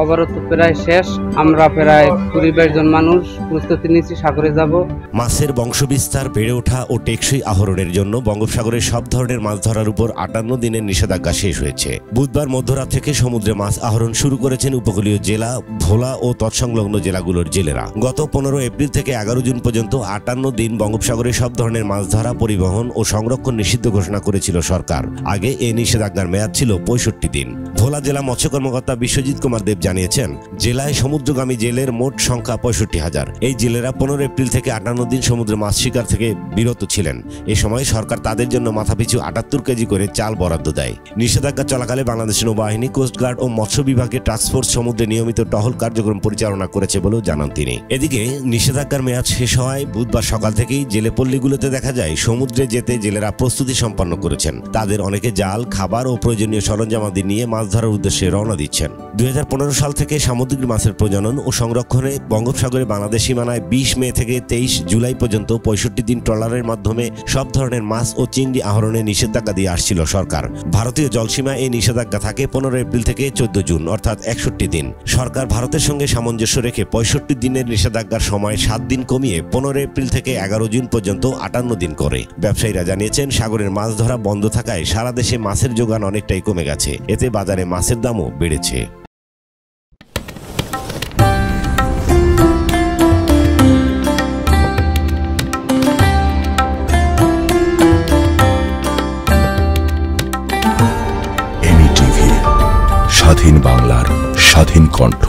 অবরোধ প্রায় শেষ। আমরা প্রায় ২০-২২ জন মানুষ প্রস্তুতি নিচ্ছি সাগরে যাব। মাছের বংশবিস্তার, বেড়ে ওঠা ও টেকসই আহরণের জন্য বঙ্গোপসাগরে সব ধরনের মাছ ধরার উপর ৫৮ দিনের নিষেধাজ্ঞা শেষ হয়েছে। বুধবার মধ্যরাত থেকে সমুদ্রে মাছ আহরণ শুরু করেছেন উপকূলীয় জেলা, ভোলা ও তৎসংলগ্ন জেলাগুলোর জেলেরা। গত ১৫ এপ্রিল থেকে ১১ জুন পর্যন্ত ৫৮ দিন বঙ্গোপসাগরে সব ধরনের মাছ ধরা, পরিবহন ও সংরক্ষণ নিষিদ্ধ ঘোষণা করেছিল সরকার। আগে এই নিষেধাজ্ঞার মেয়াদ ছিল ৬৫ দিন। ভোলা জেলা মৎস্য কর্মকর্তা বিশ্বজিৎ কুমার দেব জানিয়েছেন, জেলায় সমুদ্রগামী জেলের মোট সংখ্যা ৬৫,০০০। এই জেলেরা ১৫ এপ্রিল থেকে ৫৮ দিন সমুদ্রে মাছ শিকার থেকে বিরত ছিলেন। এ সময় সরকার তাদের জন্য মাথাপিছু ৭৮ কেজি করে চাল বরাদ্দ দেয়। নিষেধাজ্ঞা চলাকালে বাংলাদেশ নৌবাহিনী, কোস্টগার্ড ও মৎস্য বিভাগের টাস্কফোর্স সমুদ্রে নিয়মিত টহল কার্যক্রম পরিচালনা করেছে বলেও জানান তিনি। এদিকে নিষেধাজ্ঞার মেয়াদ শেষ হওয়ায় বুধবার সকাল থেকেই জেলে পল্লীগুলোতে দেখা যায় সমুদ্রে যেতে জেলেরা প্রস্তুতি সম্পন্ন করেছেন। তাদের অনেকে জাল, খাবার ও প্রয়োজনীয় সরঞ্জামাদি নিয়ে মাছ ধরার উদ্দেশ্যে রওনা দিচ্ছেন। ২০১৫ সাল থেকে সামুদ্রিক মাছের প্রজনন ও সংরক্ষণে বঙ্গোপসাগরে বাংলাদেশ সীমানায় ২০ মে থেকে ২৩ জুলাই পর্যন্ত ৬৫ দিন ট্রলারের মাধ্যমে সব ধরনের মাছ ও চিংড়ি আহরণে নিষেধাজ্ঞা দিয়ে আসছিল সরকার। ভারতীয় জলসীমায় এই নিষেধাজ্ঞা থাকে ১৫ এপ্রিল থেকে ১৪ জুন, অর্থাৎ ৬১ দিন। সরকার ভারতের সঙ্গে সামঞ্জস্য রেখে ৬৫ দিনের নিষেধাজ্ঞার সময় ৭ দিন কমিয়ে ১৫ এপ্রিল থেকে ১১ জুন পর্যন্ত ৫৮ দিন করে। ব্যবসায়ীরা জানিয়েছেন, সাগরের মাছ ধরা বন্ধ থাকায় সারা দেশে মাছের যোগান অনেকটাই কমে গেছে। এতে বাজারে মাছের দামও বেড়েছে। স্বাধীন বাংলার স্বাধীন কণ্ঠ।